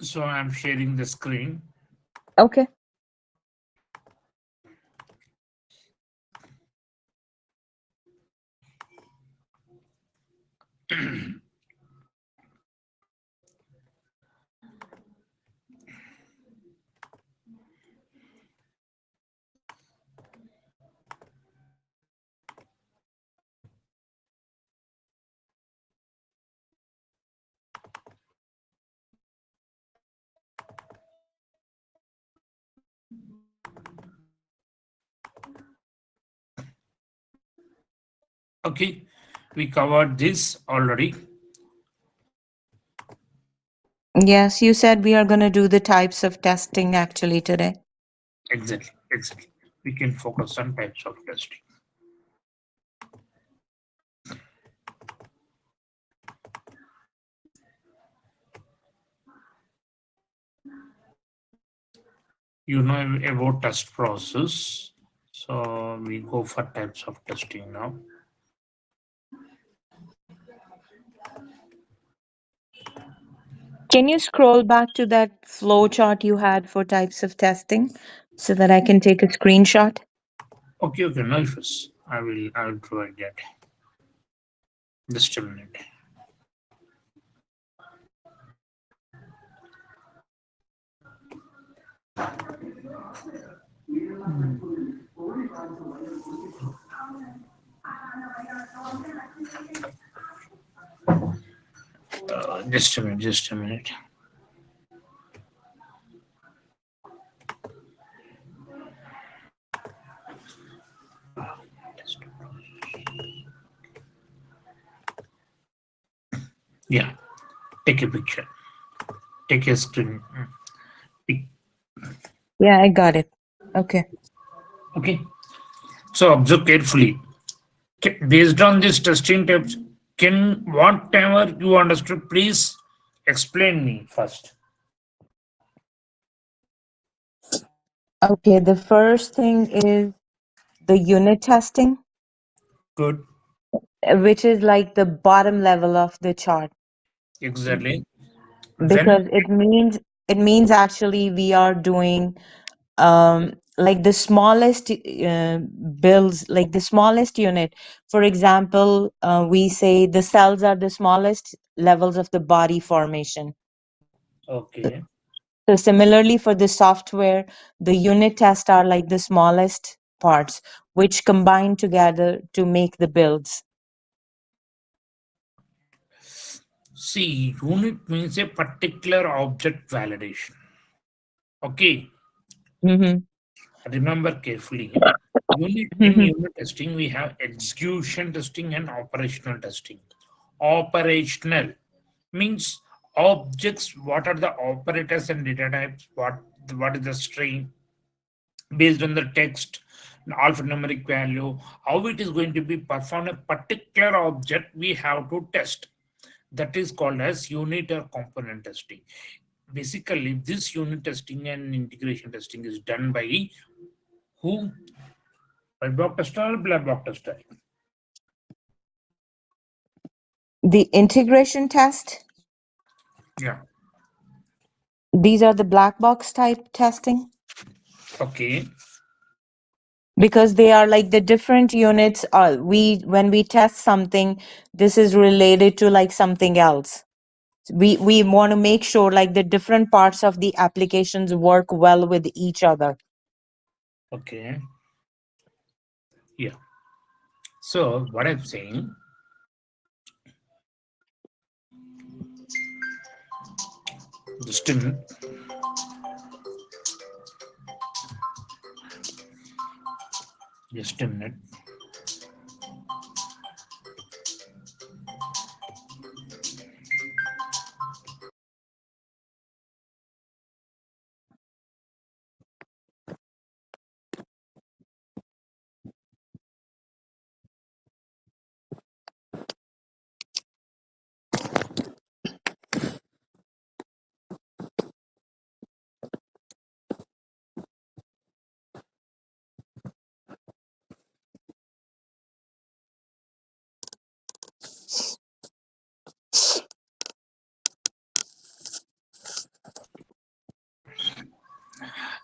So I'm sharing the screen. Okay. Okay, we covered this already. Yes, you said we are going to do the types of testing actually today. Exactly, exactly. We can focus on types of testing. You know about test process. So we go for types of testing now. Can you scroll back to that flow chart you had for types of testing so that I can take a screenshot? Okay, okay, no issues. I will provide that. Just a minute. Just a minute, just a minute. Yeah, take a picture. Take a screen. Pic- Yeah, I got it. Okay. Okay. So observe carefully. Based on these testing tips, can whatever you understood, please explain me first. Okay, the first thing is the unit testing, Good. which is like the bottom level of the chart Exactly. When because it means actually we are doing like the smallest builds, like the smallest unit. For example, we say the cells are the smallest levels of the body formation. okay. So similarly for the software, the unit tests are like the smallest parts which combine together to make the builds. See, unit means a particular object validation. Okay. Mm-hmm. Remember carefully. In unit testing, we have execution testing and operational testing. Operational means objects, what are the operators and data types, what is the string based on the text, alphanumeric value, how it is going to be performed a particular object we have to test. That is called as unit or component testing. Basically, this unit testing and integration testing is done by who? White box tester or black box tester? The integration test, Yeah. these are the black box type testing Okay. because they are like the different units. We when we test something, this is related to like something else. We want to make sure like the different parts of the applications work well with each other. Okay. Yeah. So what I'm saying, just a minute. Just a minute.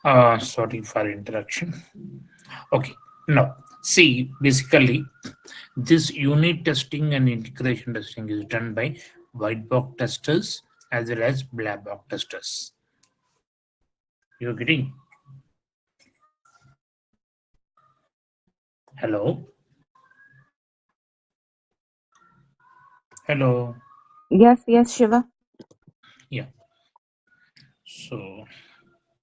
Sorry for interruption. Okay, now see, basically, this unit testing and integration testing is done by white box testers as well as black box testers. You're getting? Hello? Hello? Yes, yes, Shiva. Yeah. So,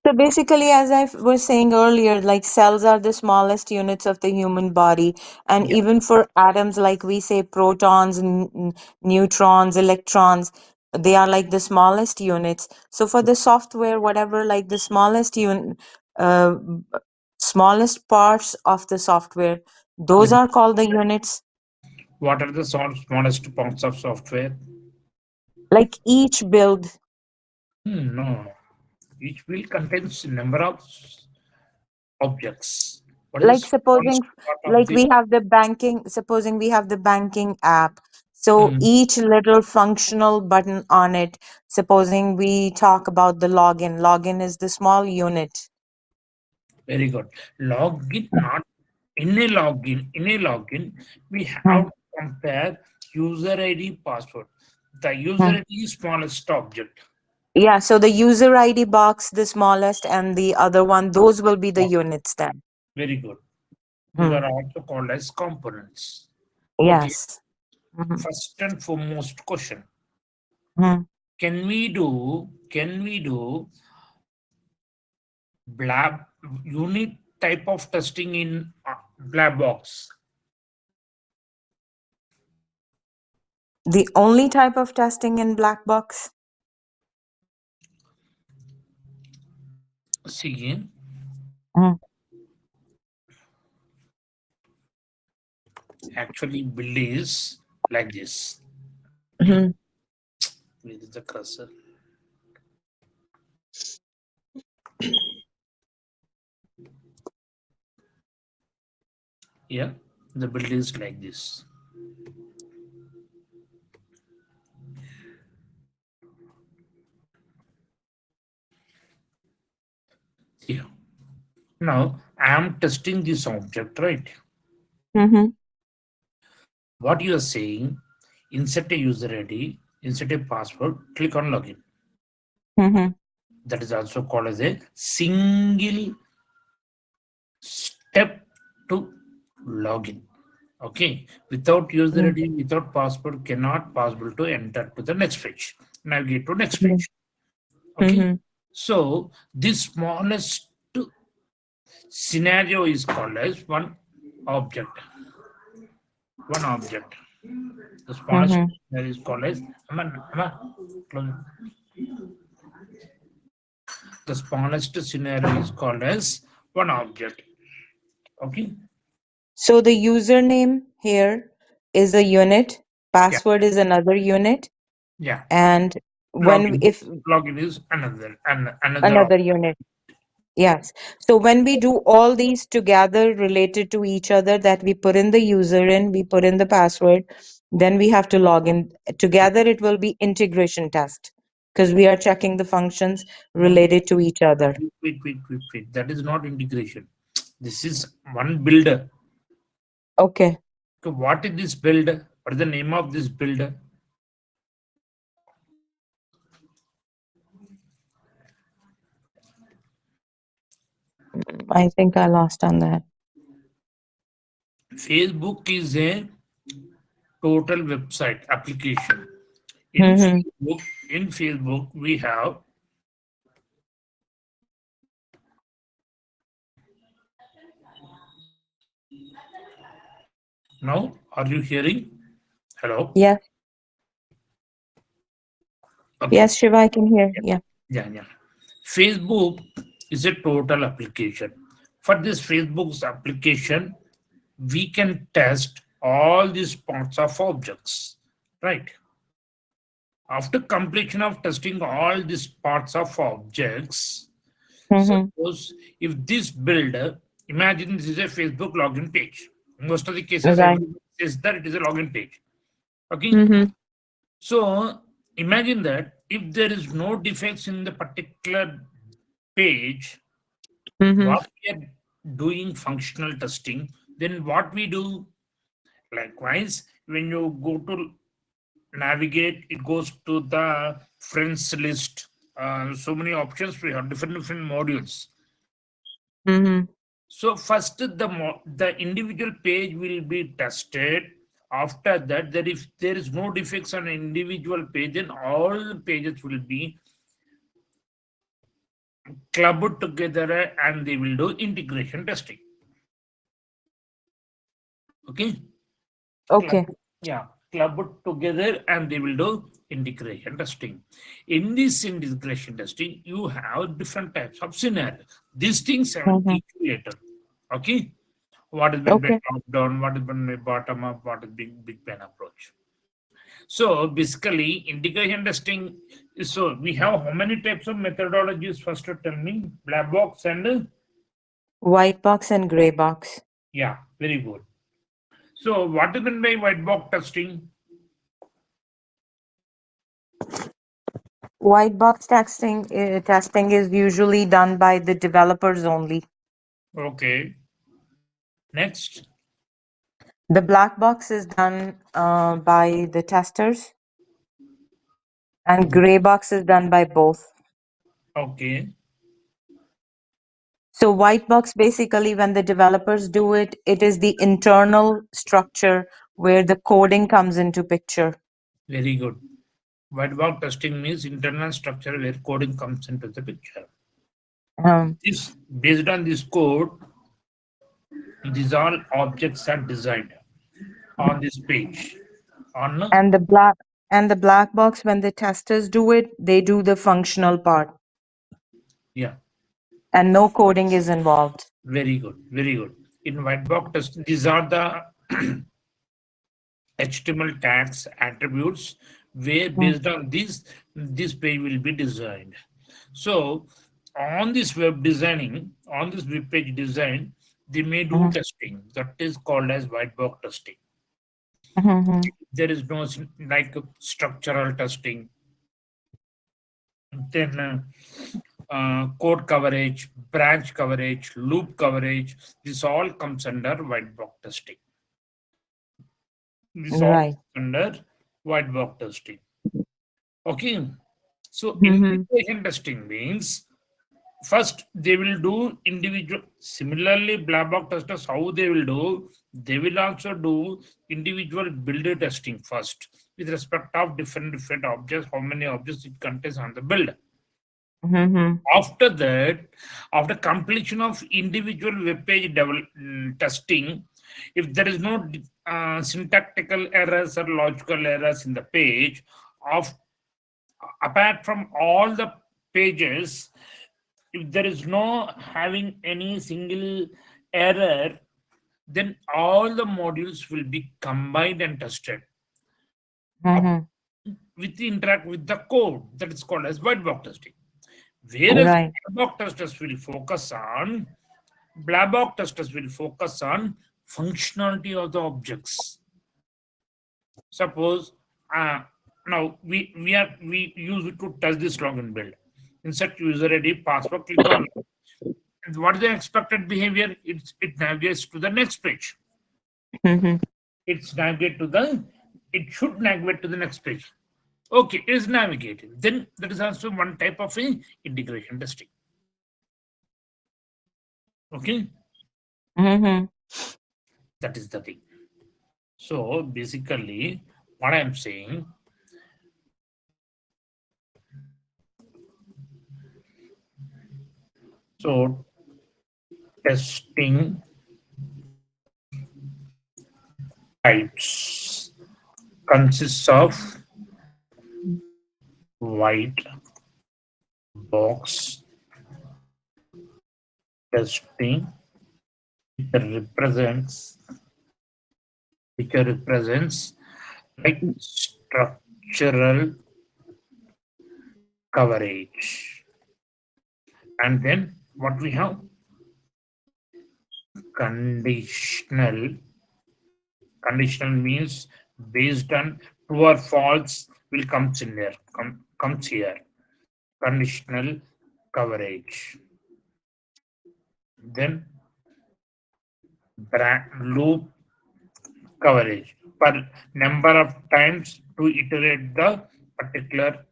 So basically, as I was saying earlier, like cells are the smallest units of the human body. And yeah, even for atoms, like we say protons, neutrons, electrons, they are like the smallest units. So for the software, whatever, like the uh, smallest parts of the software, those mhm. are called the units. What are the smallest parts of software? Like each build, No. Each wheel contains number of objects. What is like the smallest supposing part of like the? we have the banking supposing we have the banking app, so Hmm, each little functional button on it, supposing we talk about the login is the small unit. very good. Login, not in a login. In a login, we Hmm, have to compare user ID password. The user hmm. ID is smallest object. Yeah, so the user ID box, the smallest, and the other one, those will be the Okay, units then. very good. Those Hmm. are also called as components. Okay. Yes. Hmm. First and foremost question: Hmm. Can we do blab unit type of testing in blab box? The only type of testing in black box. See, Hmm. actually, build is like this. Hmm. Where is the cursor? Yeah, the build is like this. Here. Now I am testing this object, right? Hmm. What you are saying, insert a user ID, insert a password, click on login. Hmm. That is also called as a single step to login. Okay, without user ID, without password, cannot possible to enter to the next page. Navigate to next Hmm. page. Okay, Hmm. so this smallest scenario is called as one object. One object. The smallest Hmm. scenario is called as close. The smallest scenario is called as one object. Okay, So the username here is a unit, yeah, password is another unit, yeah. and when Login, if login is another and another another unit. Yes. So when we do all these together related to each other, that we put in the user in, we put in the password, then we have to log in. Together it will be integration test because we are checking the functions no, no, related to each other. wait. That is not integration. This is one builder. Okay. So what is this builder? What is the name of this builder? I think I lost on that. Facebook is a total website application. In Mm-hmm. Facebook, in Facebook, we have now. Are you hearing? Hello. Yes. Okay. Yes, Shiva, I can hear. Yeah. Yeah. Facebook is a total application. For this Facebook's application, we can test all these parts of objects, right? After completion of testing all these parts of objects, Mm-hmm. suppose if this builder, imagine this is a Facebook login page. Most of the cases, Right. everyone says that it is a login page. Okay. Mm-hmm. So imagine that if there is no defects in the particular page, Mm-hmm. What we are doing functional testing, then what we do, likewise, when you go to navigate, it goes to the friends list. So many options we have, different modules. Mm-hmm. So first the individual page will be tested. After that, that if there is no defects on an individual page, then all the pages will be clubbed together and they will do integration testing. Okay. Club, Okay. yeah, club it together and they will do integration testing. In this integration testing, you have different types of scenarios. These things I will Mm-hmm. teach you later. Okay. What is been by Okay. top down, what is been by bottom up, what is big pen approach. So basically, integration testing. So we have how many types of methodologies? First, tell me, black box and White box and gray box. yeah, very good. So what is meant by white box testing? White box testing is usually done by the developers only. Okay. Next. The black box is done by the testers, and gray box is done by both. Okay. So white box, basically, when the developers do it, it is the internal structure where the coding comes into picture. Very good. White box testing means internal structure where coding comes into the picture. Um, This based on this code, these all objects are designed on this page. On and the black box, when the testers do it, they do the functional part, yeah, and no coding is involved. very good, very good. In white box test, these are the HTML tags attributes where Mm, based on this page will be designed. So on this web designing, on this web page design, they may do mhm, testing that is called as white box testing. mhm, mhm. There is no like structural testing, then code coverage, branch coverage, loop coverage. This all comes under white box testing. This all Right. under white box testing. Okay. So Mhm, integration testing means first they will do individual. Similarly, black box testers, how they will do, they will also do individual builder testing first with respect of different objects, how many objects it contains on the builder. mhm, After that, after completion of individual web page testing, if there is no syntactical errors or logical errors in the page, of apart from all the pages, if there is no having any single error, then all the modules will be combined and tested up mhm. with interact with the code that is called as white box testing. Whereas Right. black box testers will focus on functionality of the objects. Suppose now we use it to test this login build. Insert user ID, password, click on what is the expected behavior. It navigates to the next page. Mhm. It should navigate to the next page. Okay, it is navigating. Then that is also one type of a integration testing. Okay, Mhm. that is the thing. So basically, what I'm saying, so testing types consists of white box testing, which represents like structural coverage. And then what we have, conditional. Conditional means based on true or false will comes in there, comes here. Conditional coverage. Then loop coverage per number of times to iterate the particular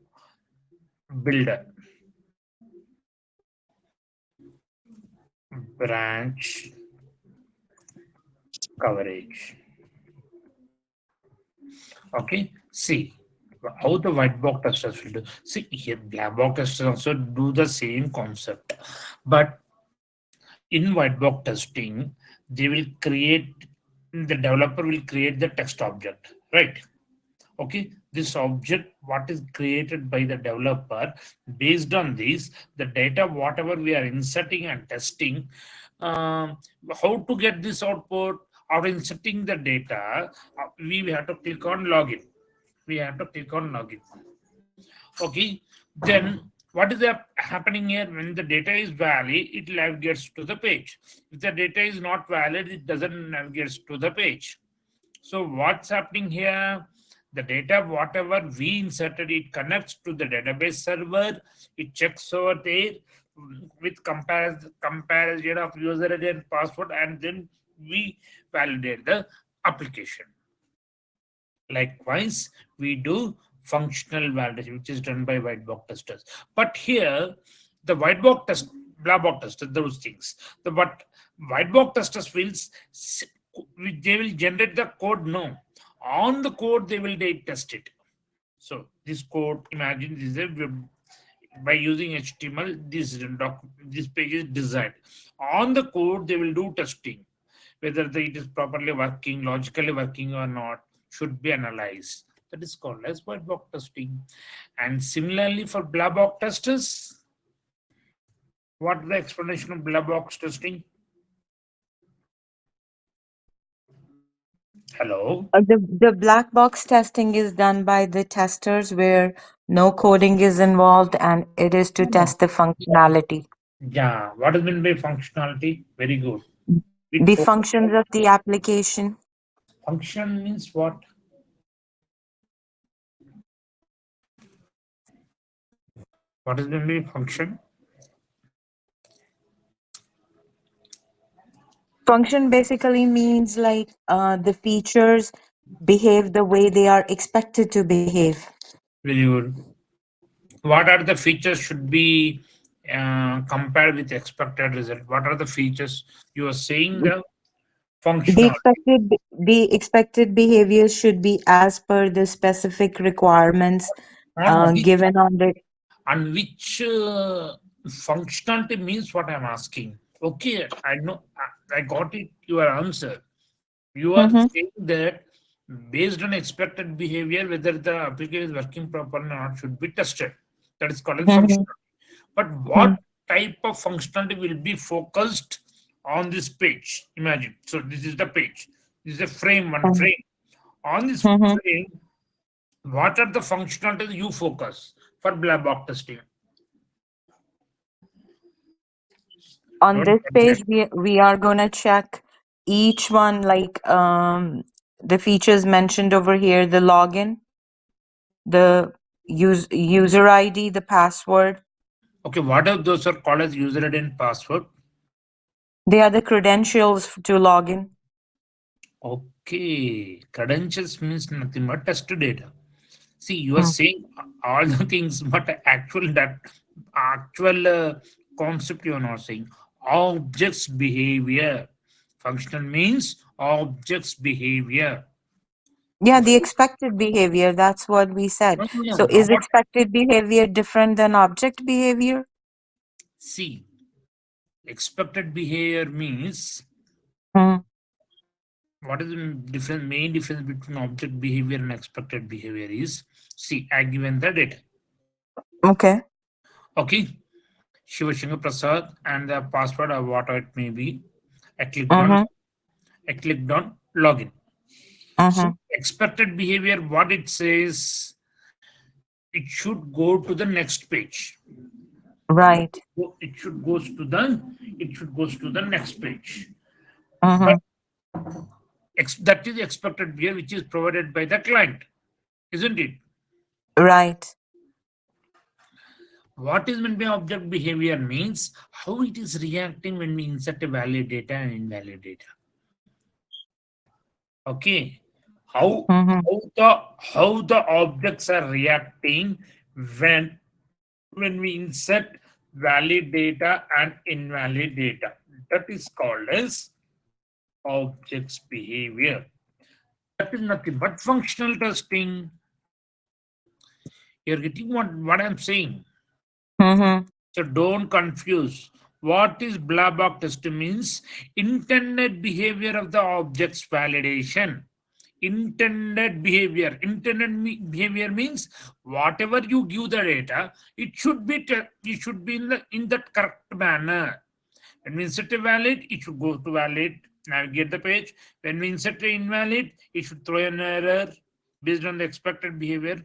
builder. Branch coverage. Okay, see how the white box testers will do. See here, black box testers also do the same concept, but in white box testing, they will create the developer will create the text object, right? Okay, this object what is created by the developer, based on this the data whatever we are inserting and testing, um, how to get this output after inserting the data, we have to click on login. We have to click on login. Okay, then what is happening here? When the data is valid, it navigates to the page. If the data is not valid, it doesn't navigate to the page. So what's happening here? The data, whatever we inserted, it connects to the database server. It checks over there with comparison of user ID and password, and then we validate the application. Likewise, we do functional validation, which is done by white box testers. But here, the white box test, black box testers, those things. The but white box testers will they will generate the code. No, on the code they test it. So this code, imagine this is a by using HTML, this page is designed. On the code, they will do testing whether it is properly working, logically working or not, should be analyzed. That is called as white box testing. And similarly for black box testers, what the explanation of black box testing? Hello? The black box testing is done by the testers where no coding is involved and it is to test the functionality. Yeah, what is meant by functionality? Very good. With The functions of the application. function means what? What is meant by function? Function basically means like the features behave the way they are expected to behave. Very good. What are the features should be compared with expected result? What are the features? You are saying the The functional. expected behavior should be as per the specific requirements On which given on the. functionality means what I'm asking. Okay, I know, I got it, your answer. You are Mhm, saying that based on expected behavior, whether the application is working properly or not should be tested. That is called as mhm, functionality. But what mhm, type of functionality will be focused on this page? Imagine. So this is the page. This is a frame, one mhm, frame. On this mhm. frame, what are the functionalities you focus for black box testing? On Don't this forget. page, we are gonna check each one like the features mentioned over here, the login, the user ID, the password. Okay, what are those are called as user ID and password? They are the credentials to login. Okay, credentials means nothing but test data. See, you are Hmm. saying all the things, but actual concept you are not saying. Objects behavior. Functional means objects behavior. Yeah, the expected behavior, that's what we said. No, no, So no, is not. expected behavior different than object behavior? See, expected behavior means Hmm. what is the main difference between object behavior and expected behavior is, see, I given the data. Okay. Okay, Shiva Shankar Prasad and the password or what it may be. I clicked on Mm-hmm. I clicked on login. So Mm-hmm. expected behavior, what it says, it should go to the next page. Right. It should goes to the next page. But Mm-hmm. that is the expected behavior which is provided by the client, isn't it? Right. What is meant by object behavior means how it is reacting when we insert a valid data and invalid data. Okay, how Mm-hmm. how the objects are reacting when when we insert valid data and invalid data. That is called as objects behavior. That is nothing but functional testing. You're getting what I'm saying. Mm-hmm. So don't confuse. What is black box testing means intended behavior of the object's validation. Intended behavior. Behavior means whatever you give the data, it should be in that correct manner. When we insert a valid, it should go to valid, navigate the page. When we insert a invalid, it should throw an error based on the expected behavior.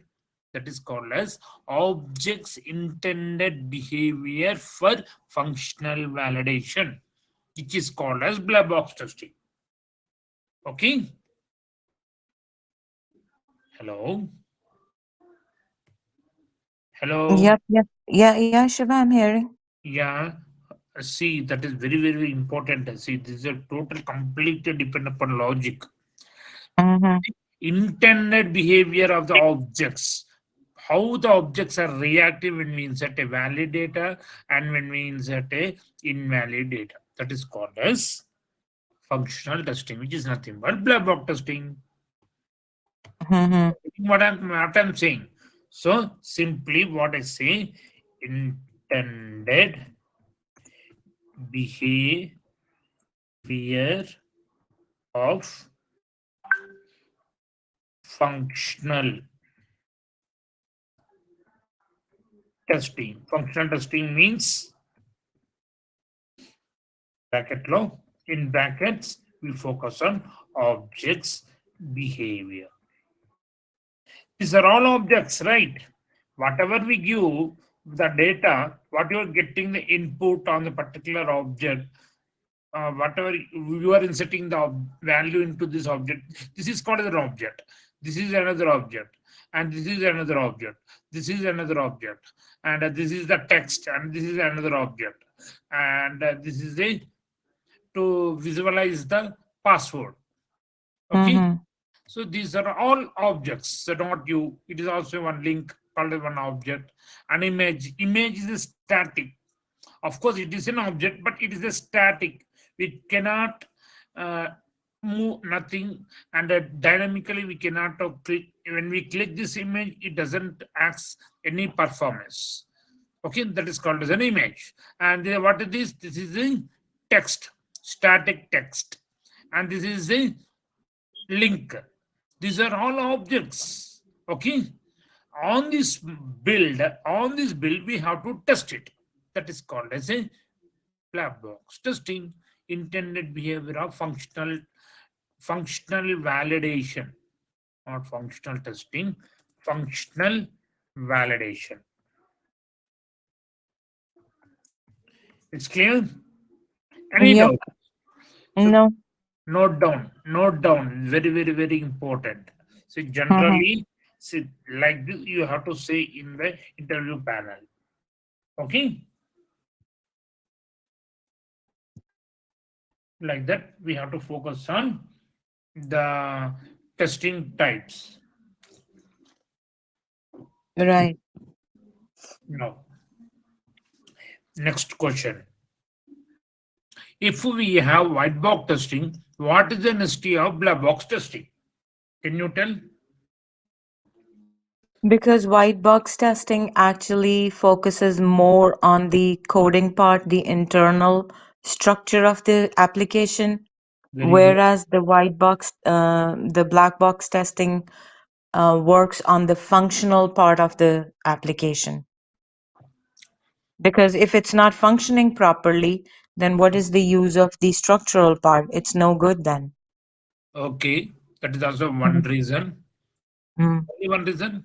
That is called as objects intended behavior for functional validation, which is called as black box testing. Okay. Hello. Hello. Yep, yep. Yeah, Shiva, I'm hearing. Yeah. See, that is very, very important. See, this is a total completely depend upon logic. Mm-hmm. Intended behavior of the objects. How the objects are reactive when we insert a valid data and when we insert a invalid data. That is called as functional testing, which is nothing but black box testing. Mm-hmm. What I'm saying. So simply what I say, intended behavior of functional testing. Functional testing means bracket low. In brackets, we focus on objects behavior. These are all objects, right? Whatever we give the data, what you are getting the input on the particular object, whatever you are inserting the value into this object, this is called an object. This is another object, and this is another object. This is another object, and this is the text, and this is another object, and this is a to visualize the password. Okay, Mm-hmm. so these are all objects. So not you. It is also one link called as one object. An image. Image is a static. Of course, it is an object, but it is a static. We cannot uh, move nothing, and dynamically we cannot click. When we click this image, it doesn't ask any performance. Okay, that is called as an image. And what it is? This is a text, static text, and this is a link. These are all objects. Okay. On this build, we have to test it. That is called as a black box testing. Intended behavior of functional validation, not functional testing, functional validation. It's clear? Any Yep. doubt? So No. note down, very, very, very important. So Mm-hmm. generally, see, like this, you have to say in the interview panel. Okay, like that, we have to focus on the testing types. Right. Now, next question. If we have white box testing, what is the necessity of black box testing? Can you tell? Because white box testing actually focuses more on the coding part, the internal structure of the application, Very good. whereas the black box testing works on the functional part of the application. Because if it's not functioning properly, then what is the use of the structural part? It's no good then. Okay, that is also one Mhm. reason. Mm. Only one reason.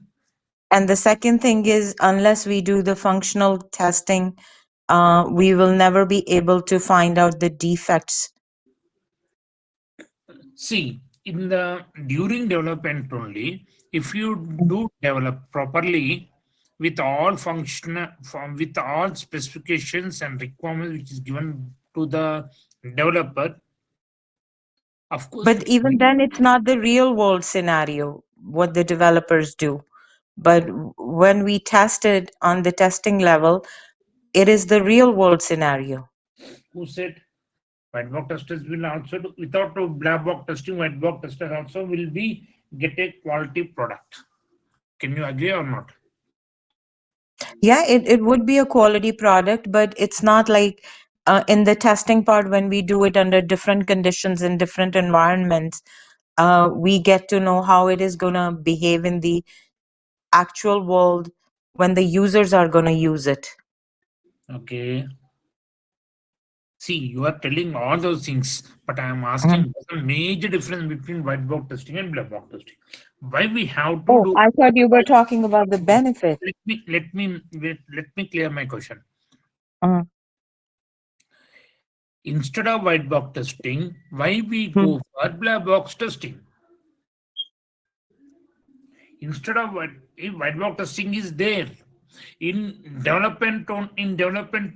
And the second thing is, unless we do the functional testing, we will never be able to find out the defects. See, in the during development only, if you Mm. do develop properly, with all with all specifications and requirements which is given to the developer, of course But it even will. then, it's not the real world scenario, what the developers do. But when we test it on the testing level, it is the real world scenario. Who said white box testers will also do, without a black box testing, white box testers also will be get a quality product. Can you agree or not? Yeah, it would be a quality product, but it's not like in the testing part when we do it under different conditions in different environments, we get to know how it is going to behave in the actual world when the users are going to use it. Okay. See, you are telling all those things, but I am Mhm. asking what's the major difference between white box testing and black box testing? Why we have to Oh, do? I thought you were Why, talking about the benefit. let me clear my question. Mhm. Instead of white box testing, why we Mhm. go for black box testing? Instead of if white box testing is there in development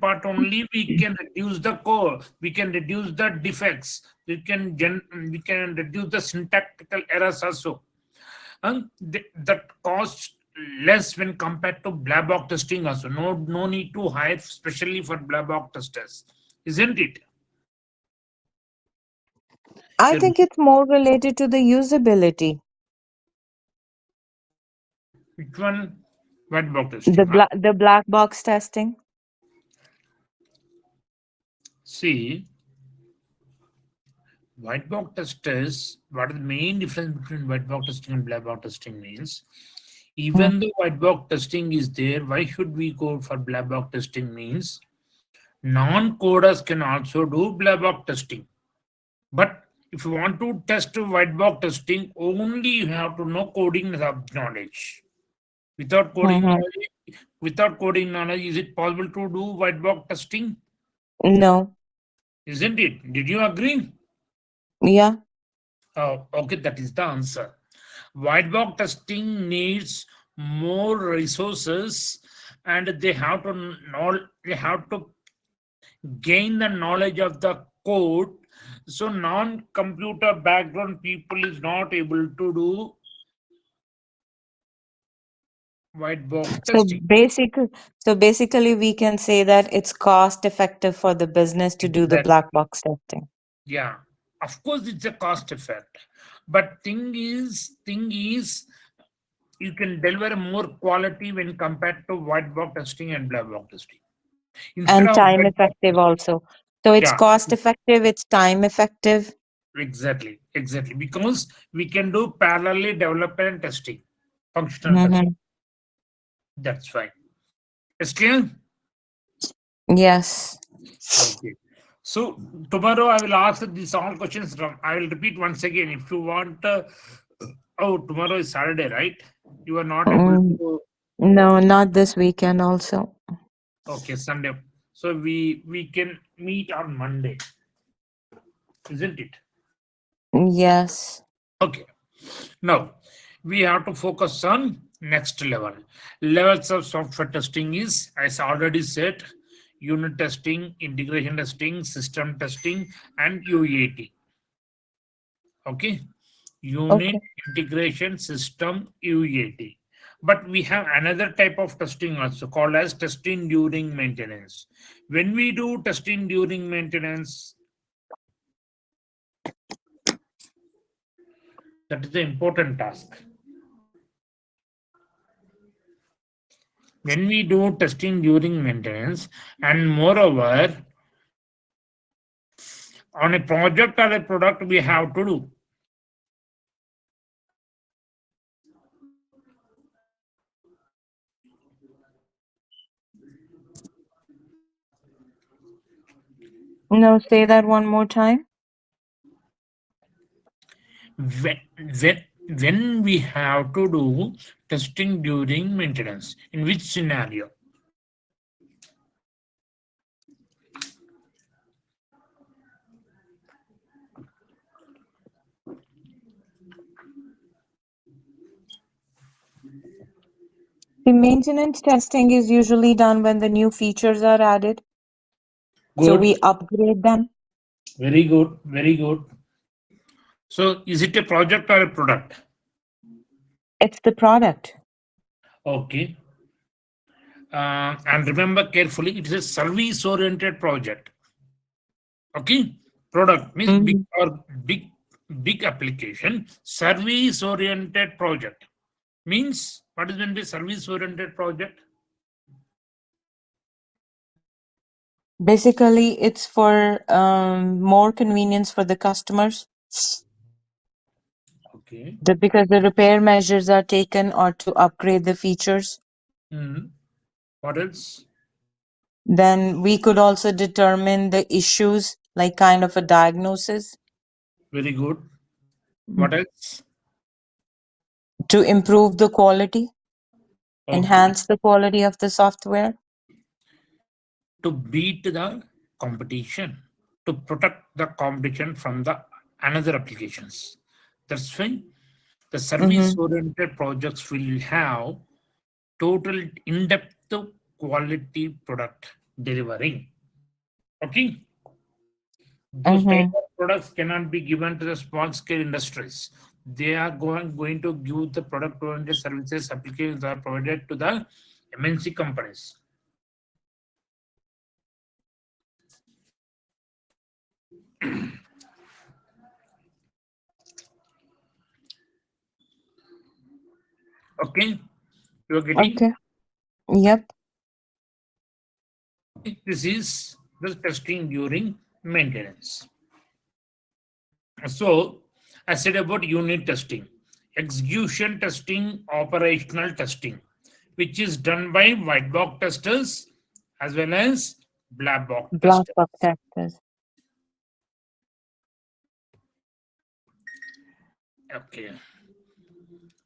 part only, we can reduce the core, we can reduce the defects, we can reduce the syntactical errors also, and that costs less when compared to black box testing also. No need to hire specially for black box testers, isn't it? I Your- think it's more related to the usability. which one? White box testing, huh? The black box testing. See, white box testers, what is the main difference between white box testing and black box testing means, Mhm. even though white box testing is there, why should we go for black box testing means non-coders can also do black box testing. But if you want to test white box testing, only you have to know coding knowledge. Without coding Mhm. knowledge, without coding knowledge, is it possible to do white box testing? No. Isn't it? Did you agree? Yeah. Oh, okay, that is the answer. White box testing needs more resources, and they have to gain the knowledge of the code. So non-computer background people is not able to do white box So testing. so basically we can say that it's cost effective for the business to do the Exactly. black box testing. Yeah. Of course, it's a cost effect, but thing is, you can deliver more quality when compared to white box testing and black box testing. Instead And of time white box effective testing, also. So it's yeah, cost effective, it's time effective. exactly, because we can do parallelly development and testing, functional testing. Hmm. That's fine. It's clear. Yes. Okay. So tomorrow I will ask these all questions. I will repeat once again. If you want, oh, tomorrow is Saturday, right? You are not able Mm, to. no, not this weekend also. Okay, Sunday. So we can meet on Monday, isn't it? Yes. Okay. Now we have to focus on next level. Levels of software testing is, as I already said, unit testing, integration testing, system testing, and UAT. Okay, unit Okay. integration system, UAT. But we have another type of testing also called as testing during maintenance. When we do testing during maintenance, that is the important task. When we do testing during maintenance, and moreover, on a project or a product, we have to do. No, say that one more time. when, when, when we have to do testing during maintenance, in which scenario? The maintenance testing is usually done when the new features are added. So Good. we upgrade them. Very good. Very good. So is it a project or a product? It's the product. Okay. And remember carefully, it is a service-oriented project. Okay. Product means big Mhm. or big application. Service-oriented project means what is meant by service-oriented project? Basically, it's for more convenience for the customers. Okay. Because the repair measures are taken or to upgrade the features. Hmm. What else? Then we could also determine the issues, like kind of a diagnosis, Very good. mm, What else? to improve the quality, Okay. enhance the quality of the software. To beat the competition, to protect the competition from the another applications. That's why the service Mm-hmm. oriented projects will have total in-depth quality product delivering. Okay, those type Mm-hmm. of products cannot be given to the small scale industries. They are going to give the product oriented services applications that are provided to the MNC companies. Okay, you are getting. Okay. Yep. This is the testing during maintenance. So, I said about unit testing, execution testing, operational testing, which is done by white box testers as well as black box Black testers. box testers. Okay.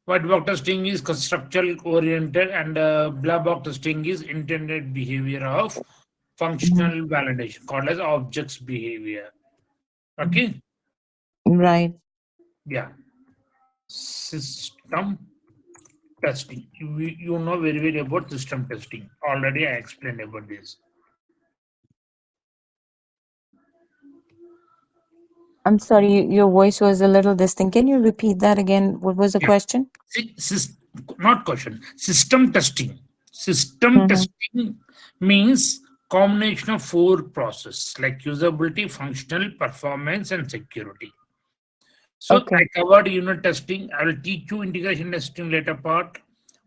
White box testing is conceptual oriented, and black box testing is intended behavior of Mhm. functional validation, called as objects behavior. Okay. Right. Yeah. System testing. You know very well about system testing. Already I explained about this. I'm sorry, your voice was a little distinct. Can you repeat that again? What was the Yeah. question? Not question. System testing. System Mm-hmm. testing means combination of four processes like usability, functional, performance, and security. So Okay. I covered unit testing. I will teach you integration testing later part.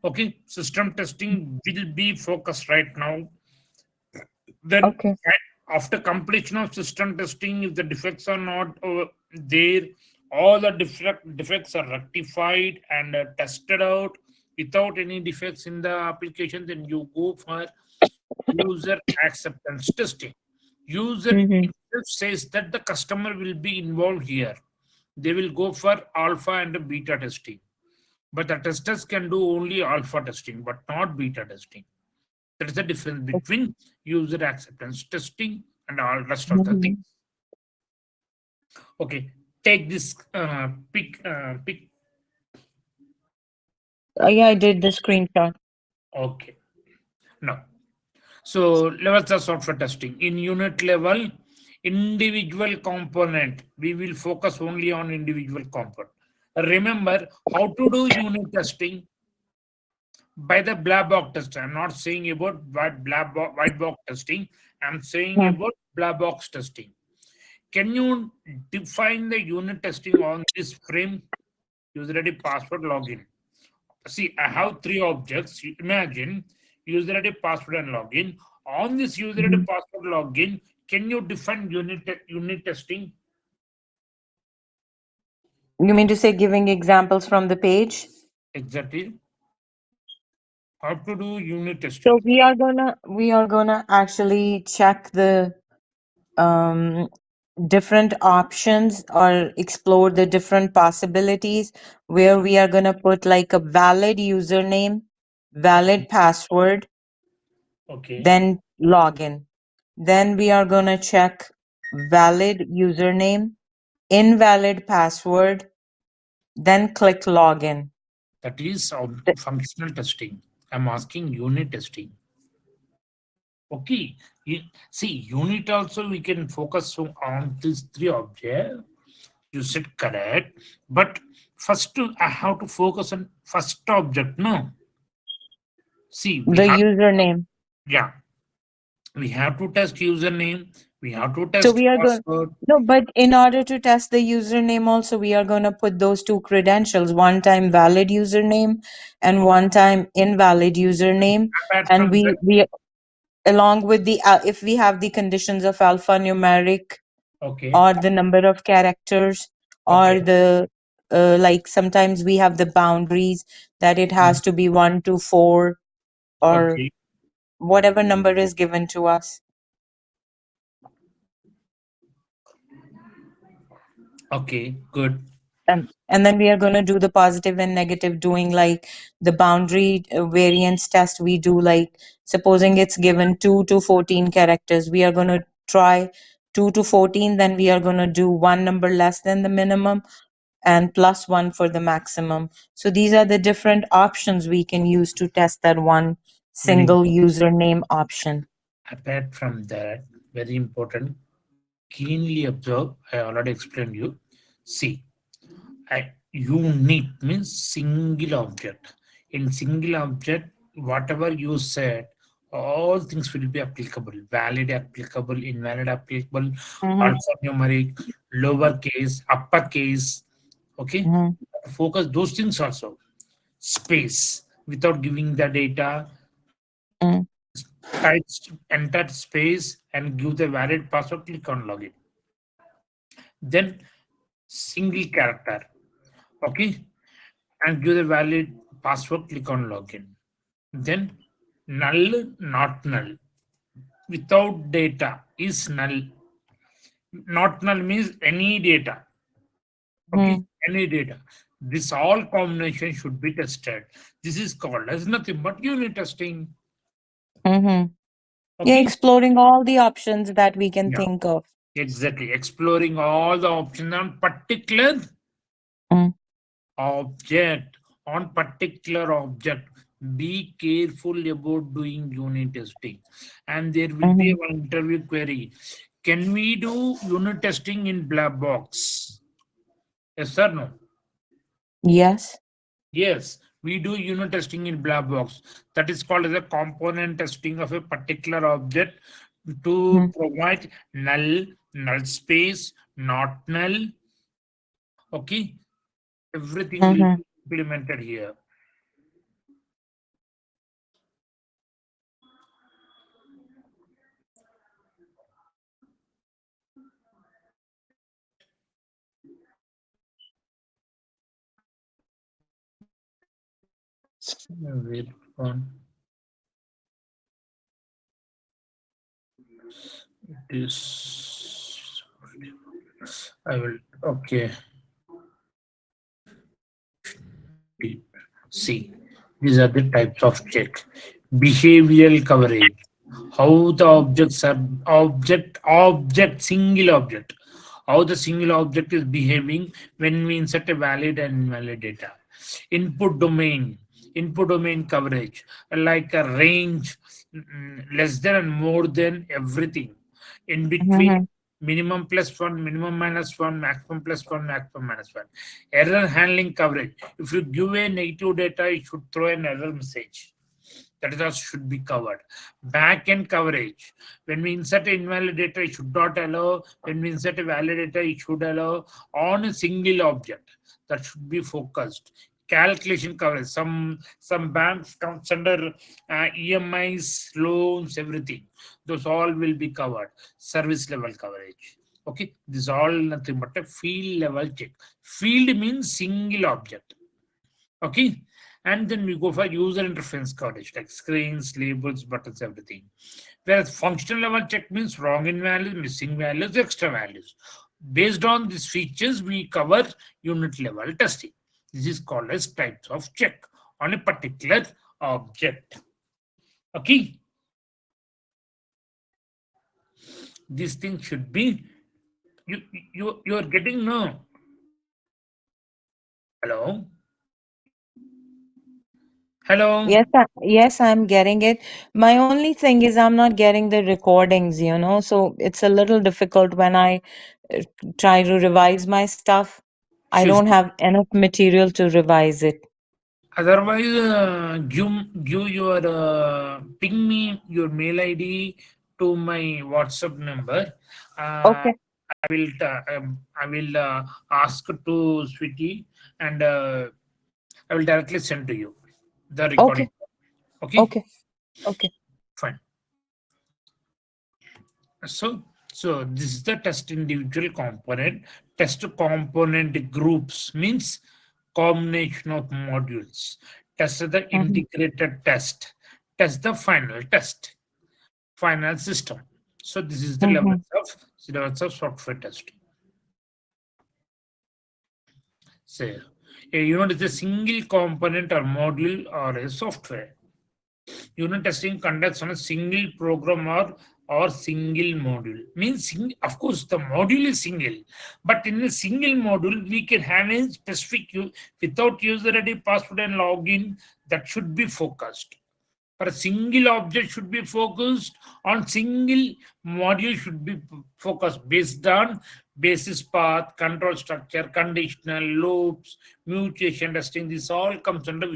Okay. System testing will be focused right now. Then Okay. after completion of system testing, if the defects are not there, all the defects are rectified and tested out without any defects in the application, then you go for user acceptance testing. User Mm-hmm. itself says that the customer will be involved here. They will go for alpha and beta testing, but the testers can do only alpha testing but not beta testing. That is the difference between user acceptance testing and all rest of the things. Mm-hmm. Okay, take this pick. Yeah, I did the screenshot. Okay, now so levels of software testing in unit level, individual component. We will focus only on individual component. Remember how to do unit testing by the black box test. I'm not saying about white box testing. I'm saying Hmm. about black box testing. Can you define the unit testing on this frame? User ID, password, login. See, I have three objects. Imagine user ID, password, and login. On this user ID, Mhm. password, login, can you define unit testing? You mean to say giving examples from the page? Exactly. How to do unit So testing? we are gonna actually check the um, different options or explore the different possibilities where we are gonna put like a valid username, valid password, Okay. then login. Then we are gonna check valid username, invalid password, then click login. That is Th- functional testing. I'm asking unit testing. Okay. See, unit also we can focus on these three objects. You said correct. But first I have to focus on first object. No. See, we The have, username. yeah, we have to test username. We have to So test we are going, password. no, but in order to test the username also, we are going to put those two credentials, one time valid username and one time invalid username. Apart And from that, we along with the, if we have the conditions of alphanumeric okay, or the number of characters okay, or the, like sometimes we have the boundaries that it has to be 1 to 4 or okay, whatever number is given to us. okay, good. And then we are going to do the positive and negative, doing like the boundary variance test. We do like, supposing it's given 2 to 14 characters, we are going to try 2 to 14, then we are going to do one number less than the minimum and plus one for the maximum. So these are the different options we can use to test that one Very single username option. apart from that, very important. Keenly observe. I already explained you. See, unit means single object. In single object, whatever you said, all things will be applicable. Valid applicable, invalid applicable, Mm-hmm. alphanumeric, lowercase, uppercase. Okay, Mm-hmm. focus those things also. Space without giving the data, type enter space and give the valid password. Click on login. Then single character. Okay, and give the valid password. Click on login. Then null, not null. Without data is null. Not null means any data. Okay, Mm-hmm. any data. This all combination should be tested. This is called as nothing but unit testing. Mm-hmm. Yeah, Okay. exploring all the options that we can Yeah, think of. exactly. Exploring all the options on particular Mm. object. On particular object. Be careful about doing unit testing. And there will be Mm-hmm. one interview query. Can we do unit testing in black box? Yes or no? Yes. Yes, we do unit testing in black box. That is called as a component testing of a particular object to provide null, null space, not null. Okay, everything will Mm-hmm. be implemented here. Wait on this. I will. Okay. See, these are the types of check. Behavioral coverage. How the objects are single object. How the single object is behaving when we insert a valid and invalid data. Input domain. Input domain coverage. Like a range, less than and more than everything. In between, Mm-hmm. minimum plus one, minimum minus one, maximum plus one, maximum minus one. Error handling coverage. If you give a negative data, it should throw an error message. That is also should be covered. Back-end coverage. When we insert invalid data, it should not allow. When we insert a valid data, it should allow on a single object. That should be focused. Calculation coverage. Some banks comes under EMIs, loans, everything. Those all will be covered. Service level coverage. Okay, this all nothing but a field level check. Field means single object. Okay, and then we go for user interface coverage like screens, labels, buttons, everything. Whereas functional level check means wrong in values, missing values, extra values. Based on these features, we cover unit level testing. This is called as types of check on a particular object. Okay, this thing should be you are getting no. Hello, Hello. Yes, I'm getting it. My only thing is I'm not getting the recordings, so it's a little difficult when I uh, try to revise my stuff. I She's don't have enough material to revise it. otherwise give your ping me your mail ID to my WhatsApp number. Uh, Okay, I will ask to Sweetie, and I will directly send to you the recording. okay, Okay, okay, okay. fine. So, so this is the test individual component. Test component groups means combination of modules. Test the Mhm, integrated test. Test the final test, final system. So this is the mhm. levels of software testing. So, a unit is a single component or module or a software. Unit testing conducts on a single program or single module. Means of course the module is single, but in a single module we can have a specific without user ID, password, and login. That should be focused. For a single object should be focused on single module should be focused based on basis path, control structure, conditional loops, mutation testing. This all comes under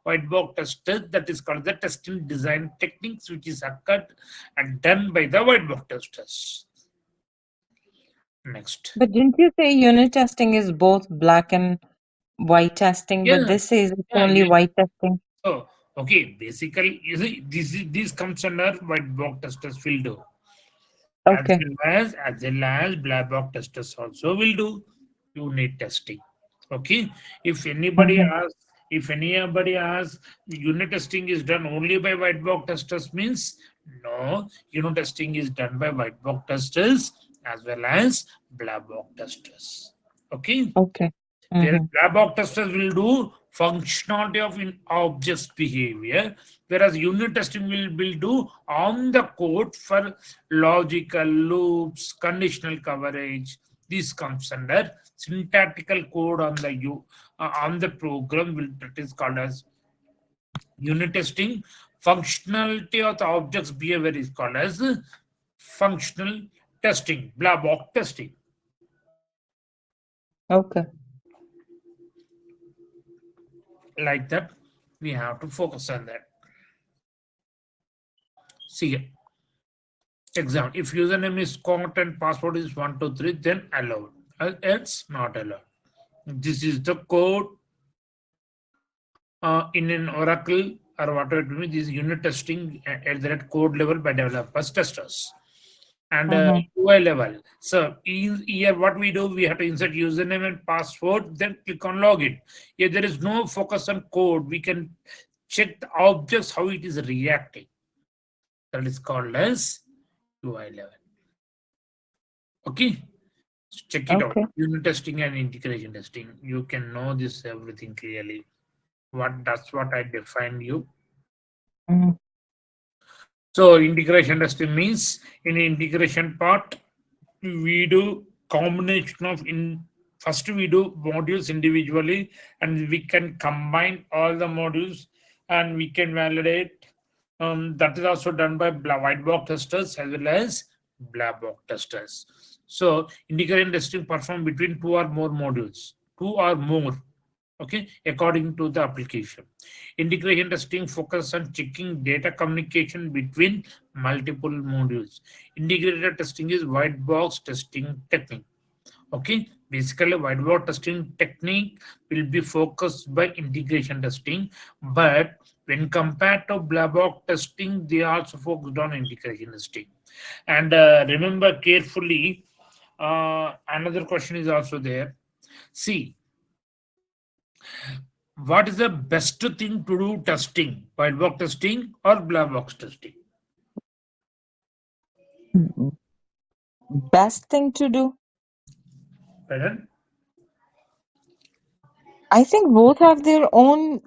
white box testers. That is called the testing design techniques, which is occurred and done by the white box testers. Next. But didn't you say unit testing is both black and white testing? But Yeah, this says it's yeah, only yeah. white testing. So, okay, basically, you see, this comes under white box testers will do. Okay. As well as black box testers also will do unit testing. Okay. If anybody Mm-hmm. asks, unit testing is done only by white box testers means no, unit testing is done by white box testers as well as black box testers. Okay. Okay. Whereas Mm-hmm. black box testers will do functionality of in objects behavior, whereas unit testing will do on the code for logical loops, conditional coverage. This comes under syntactical code on the on the program will that is called as unit testing. Functionality of the object's behavior is called as functional testing, black box testing. Okay. Like that, we have to focus on that. See, example, if username is Scott and password is 123, then allowed. Else not allowed. This is the code in an Oracle or whatever it may be. This is unit testing at the code level by developers, testers, and Mm-hmm. UI level. So here, what we do, we have to insert username and password, then click on login. If there is no focus on code, we can check the objects how it is reacting. That is called as UI level. Okay. So check it out. Okay. Unit testing and integration testing. You can know this everything clearly. That's what I defined you. Mm-hmm. So integration testing means in integration part we do combination of in first we do modules individually and we can combine all the modules and we can validate. That is also done by white box testers as well as black box testers. So integration testing performed between two or more modules, two or more. Okay, according to the application. Integration testing focus on checking data communication between multiple modules. Integrated testing is white box testing technique. Okay, basically white box testing technique will be focused by integration testing, but when compared to black box testing, they also focused on integration testing. And remember carefully, another question is also there. See, what is the best thing to do testing? White box testing or black box testing? Best thing to do? Pardon? I think both have their own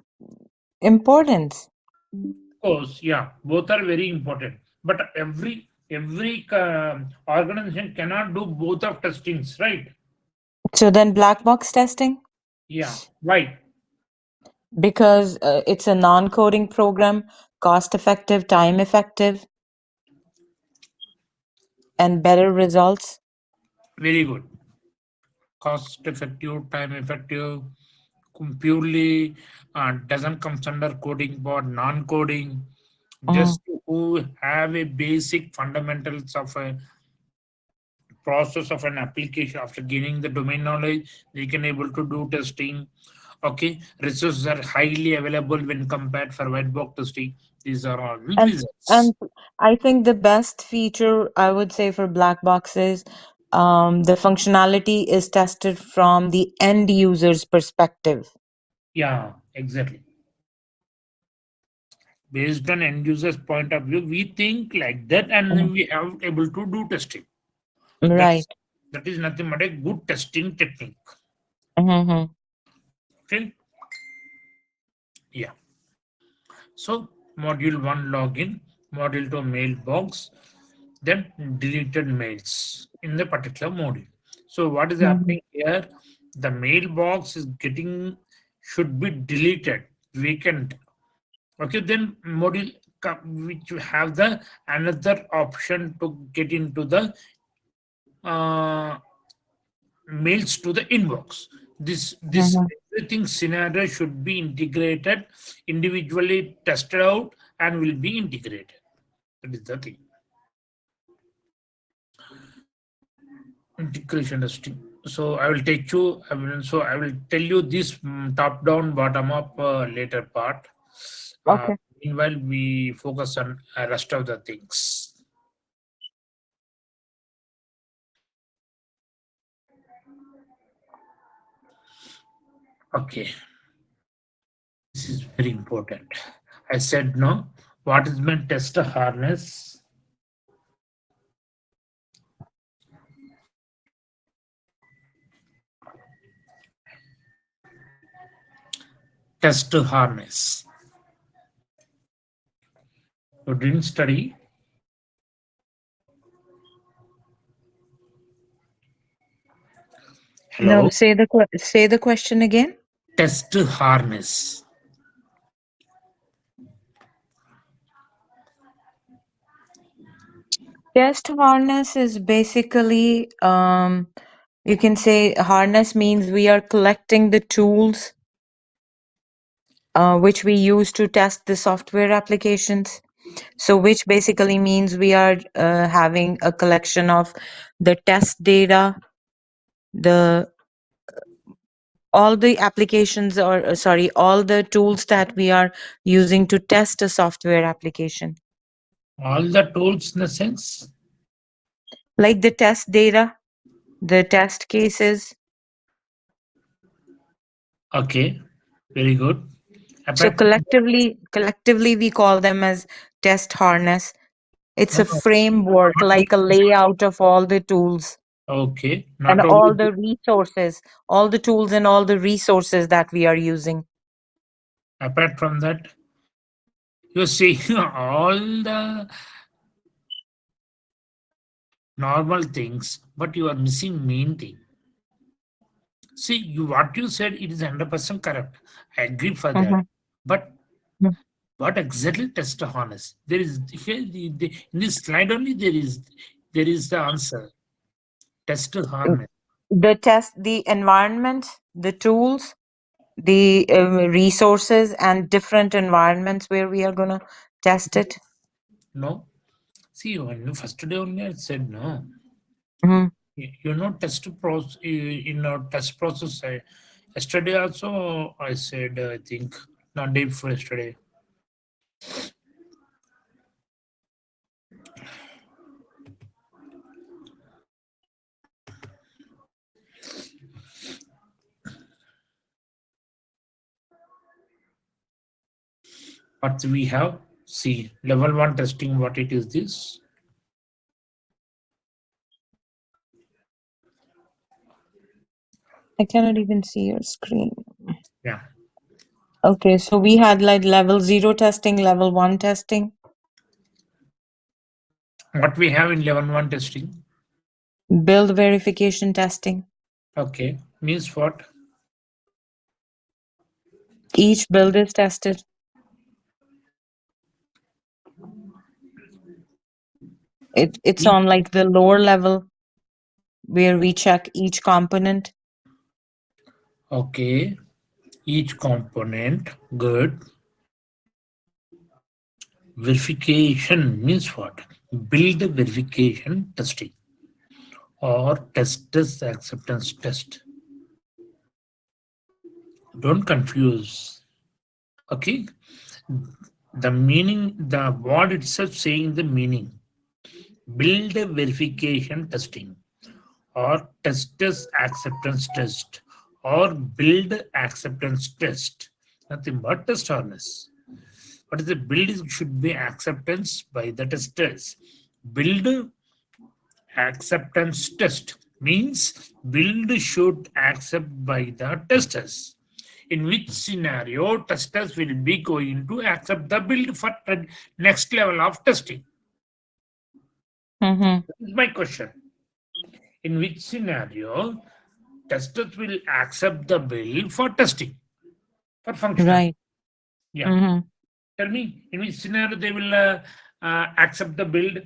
importance. Of course, yeah, both are very important. But every organization cannot do both of testings, right? So then black box testing? Yeah. Why? Because it's a non-coding program, cost effective, time effective, and better results. Very good. Cost effective, time effective, purely doesn't comes under coding but non-coding. Mhm. Just who have a basic fundamentals of a process of an application after gaining the domain knowledge, they can able to do testing. Okay, resources are highly available when compared for white box testing. These are all And results. and I think the best feature I would say for black boxes, the functionality is tested from the end user's perspective. Yeah, exactly. Based on end users point of view, we think like that and Mhm. then we have able to do testing. Right. That's that is nothing but a good testing technique. Mm-hmm. Okay. Yeah. So module 1 login, module 2 mailbox, then deleted mails in the particular module. So what is Hmm. happening here? The mailbox is getting should be deleted vacant. Okay, then module which you have the another option to get into the uh, mails to the inbox. This Hmm. everything scenario should be integrated, individually tested out, and will be integrated. That is the thing. Integration testing. So I will take you. I will tell you this top down, bottom up later part. Uh, Okay. Meanwhile, we focus on rest of the things. Okay, this is very important. I said no. What is my tester harness? Tester harness. You didn't study. No, Hello. say the question again. Test harness. Test harness is basically, you can say harness means we are collecting the tools which we use to test the software applications. So, which basically means we are having a collection of the test data, the all the applications, or sorry, all the tools that we are using to test a software application, All the tools in the sense. like the test data, the test cases. Okay, very good. So Apart from that, collectively, we call them as test harness. It's no, a no, framework, not like a only, layout of all the tools okay, and not only all the resources, all the tools and all the resources that we are using. apart from that, you're seeing all the normal things, but you are missing main thing. See, you what you said it is 100% correct. I agree for that. Mhm. But Mhm. what exactly test harness? There is here in this slide only there is the answer. Test harness. The test, the environment, the tools, the resources, and different environments where we are going to test it. No. See, when the first day only I said no. Mhm. Test process test process. Yesterday also I said I think not day before yesterday. But we have see level one testing. What it is this? I cannot even see your screen. Yeah. Okay, so we had like level 0 testing, level 1 testing, What we have in level one testing? build verification testing. Okay, means what? Each build is tested. It's E- on like the lower level where we check each component. Okay, each component, good. Verification means what? Build verification testing or testers acceptance test. Don't confuse. Okay, the meaning, the word itself saying the meaning. Build verification testing or testers acceptance test or build acceptance test. Nothing but test harness. What is the build is should be acceptance by the testers. Build acceptance test means build should accept by the testers. In which scenario testers will be going to accept the build for next level of testing? Mm-hmm. That is my question. In which scenario testers will accept the build for testing, for functional? Right. Yeah. Mm-hmm. Tell me, in which scenario they will accept the build?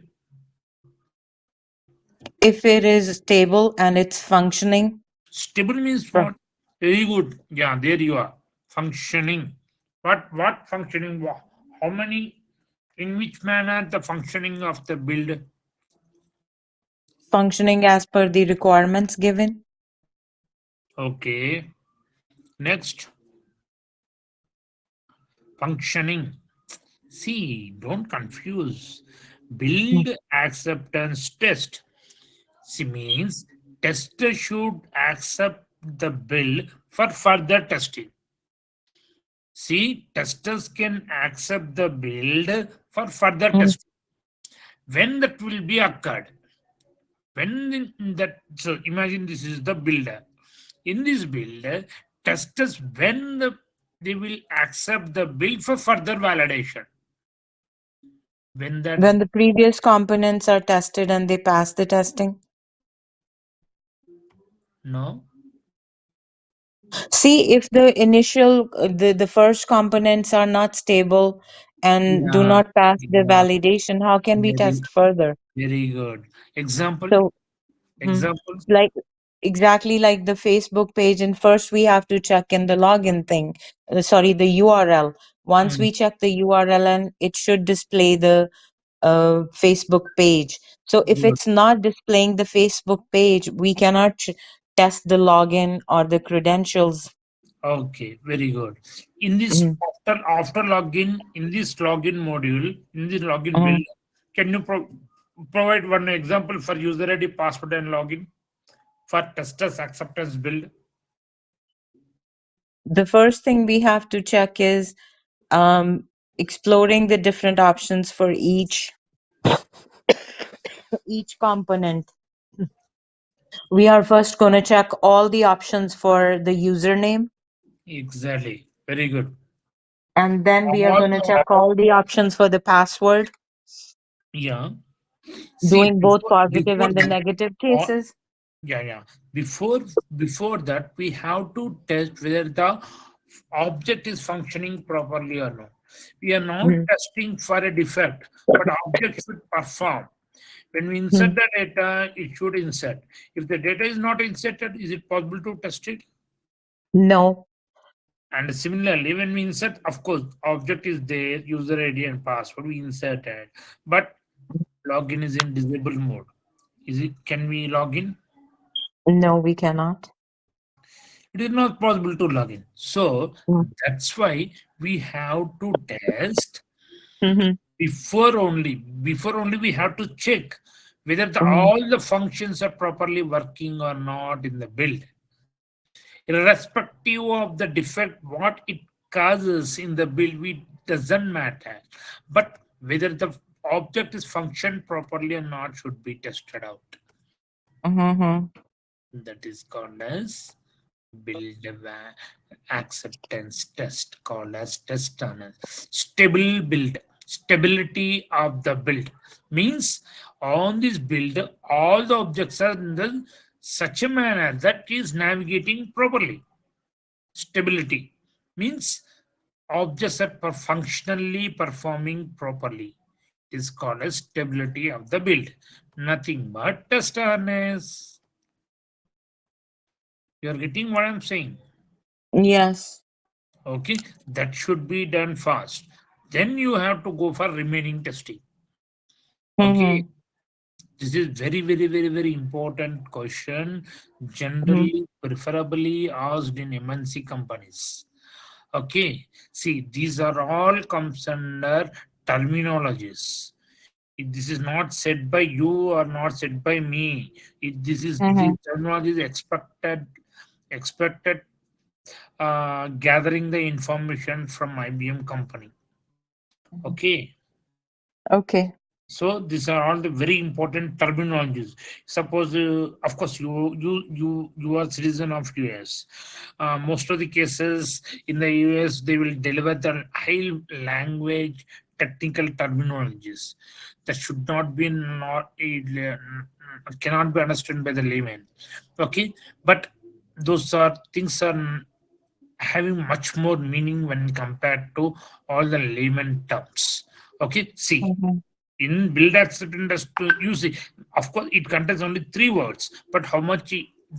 If it is stable and it's functioning. Stable means Right. what? Very good. Yeah, there you are. Functioning. What functioning? How many? In which manner the functioning of the build? Functioning as per the requirements given. Okay. Next, functioning. See, don't confuse. Mm. Build acceptance test. See means tester should accept the build for further testing. See, testers can accept the build for further Mm. testing. When that will be occurred? When that, so imagine this is the builder. In this build, testers they will accept the build for further validation. When that When the previous components are tested and they pass the testing. no, See, if the initial, the first components are not stable and do yeah, not pass the yeah, validation, how can we very test further? very good. Example, So, mhm, example. like exactly like the Facebook page, and first we have to check in the login thing. Sorry, the URL. Once Mm, we check the URL, and it should display the Facebook page. So if good. it's not displaying the Facebook page, we cannot test the login or the credentials. Okay, very good. In this Mhm, after login, in this login module, in this login mhm. build, can you provide one example for user ID, password, and login for testers acceptance build? The first thing we have to check is um, exploring the different options for each component. We are first going to check all the options for the username, Exactly. Very good. and then we are All going to the check all the options for the password, yeah. See, doing both positive before and the that, negative all, cases. yeah, yeah. Before that, we have to test whether the object is functioning properly or not. We are not Mhm, testing for a defect, but object should perform. When we insert mhm. the data, it should insert. If the data is not inserted, is it possible to test it? No, And similarly, when we insert, of course, object is there, user ID and password, we insert it. But login is in disable mode. Is it? Can we log in? no, we cannot. It is not possible to log in. So Mm. that's why we have to test Mhm, before only we have to check whether mhm, all the functions are properly working or not in the build. Irrespective of the defect, what it causes in the build, we doesn't matter. But whether the object is functioned properly or not should be tested out. mhm, That is called as build acceptance test, called as test on a stable build. Stability of the build means on this build all the objects are in the such a manner that is navigating properly. Stability means objects are functionally performing properly. It is called as stability of the build. Nothing but test harness. You are getting what I'm saying? Yes. Okay, that should be done fast. Then you have to go for remaining testing. Okay, Mm-hmm. this is very, very, very, very important question. Mm-hmm. Generally, preferably asked in MNC companies. Okay, see, these are all comes under terminologies. This is not said by you or not said by me. This is the Mm-hmm. terminology is expected gathering the information from IBM company. Okay, Okay. so these are all the very important terminologies. Suppose, of course, you are citizen of US. Most of the cases in the US they will deliver the high language technical terminologies that should not be not cannot be understood by the layman. Okay, but those are things are having much more meaning when compared to all the layman terms. Okay, see, Mm-hmm. in build acceptance to use it, of course it contains only three words, but how much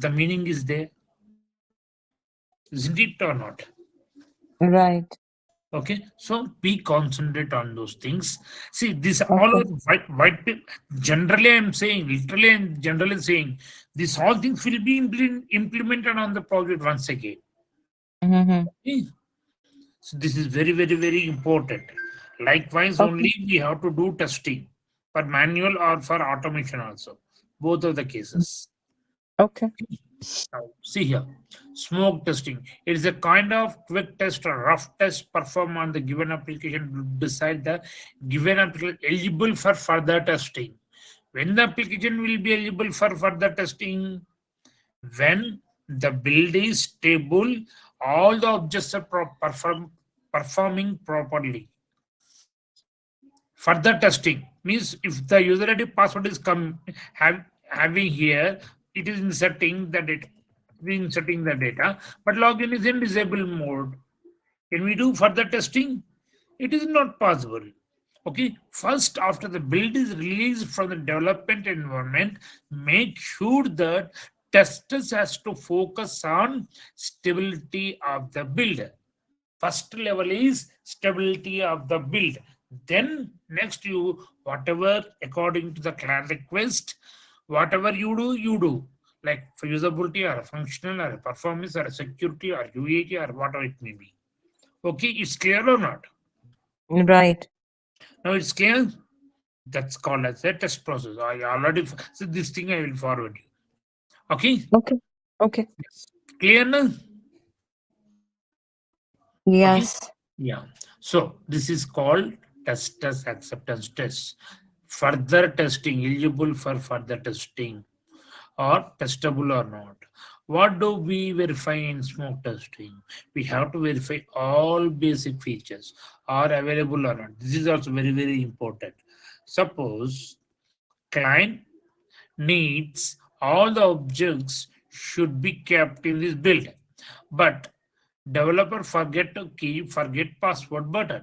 the meaning is there, isn't it or not? Right. Okay, so be concentrate on those things. See, this all Okay. are generally I'm saying, literally I'm generally saying, these all things will be implemented on the project once again. Mm-hmm. Okay? So this is very, very, very important. Likewise, Okay. only we have to do testing for manual or for automation also. Both of the cases. Okay. Now, see here, smoke testing. It is a kind of quick test or rough test performed on the given application to decide the given application eligible for further testing. When the application will be eligible for further testing, when the build is stable, all the objects are performing properly. Further testing means if the user ID password is having here, it is inserting the data, but login is in disable mode. Can we do further testing? It is not possible. Okay, first after the build is released from the development environment, make sure that testers has to focus on stability of the build. First level is stability of the build. Then next you whatever according to the client request, whatever you do. Like for usability or functional or performance or security or UAT or whatever it may be. Okay, it's clear or not? Right. Now it's clear. That's called as a test process. I already so this thing I will forward you. Okay, Okay. Okay. clear now? Okay. Yes. Yeah. So this is called testers acceptance test. Further testing, eligible for further testing or testable or not. What do we verify in smoke testing? We have to verify all basic features are available or not. This is also very, very important. Suppose client needs all the objects should be kept in this build, but developer forget to keep forget password button,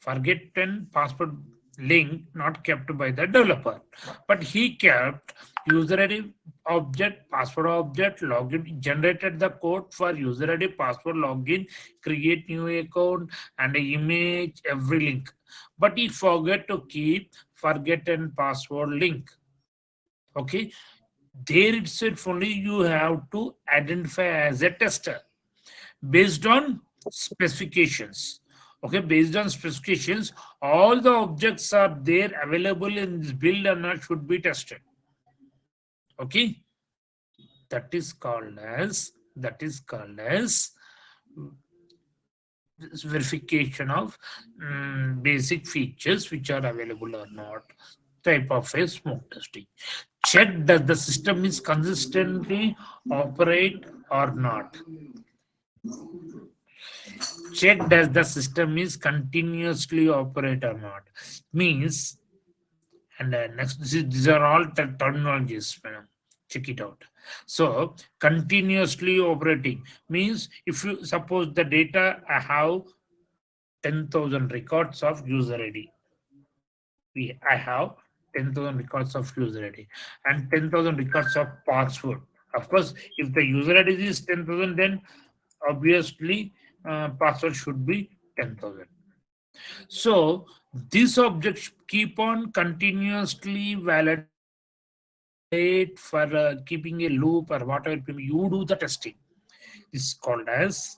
forgotten password link not kept by the developer, but he kept user id object, password object, login, generated the code for user id, password, login, create new account and a image, every link, but he forget to keep forgotten password link. Okay, there itself only you have to identify as a tester based on specifications. Okay, based on specifications, all the objects are there available in this build and not should be tested. Okay, that is called as verification of basic features which are available or not, type of a smoke testing. Check that the system is consistently operate or not. Check does the system is continuously operate or not. Means, and next, these are all terminologies, madam. check it out. So continuously operating means if you suppose the data I have 10,000 records of user ID. I have 10,000 records of user ID and 10,000 records of password. Of course, if the user ID is 10,000, then obviously password should be 10,000. So this object keep on continuously validate for keeping a loop or whatever you do the testing. This is called as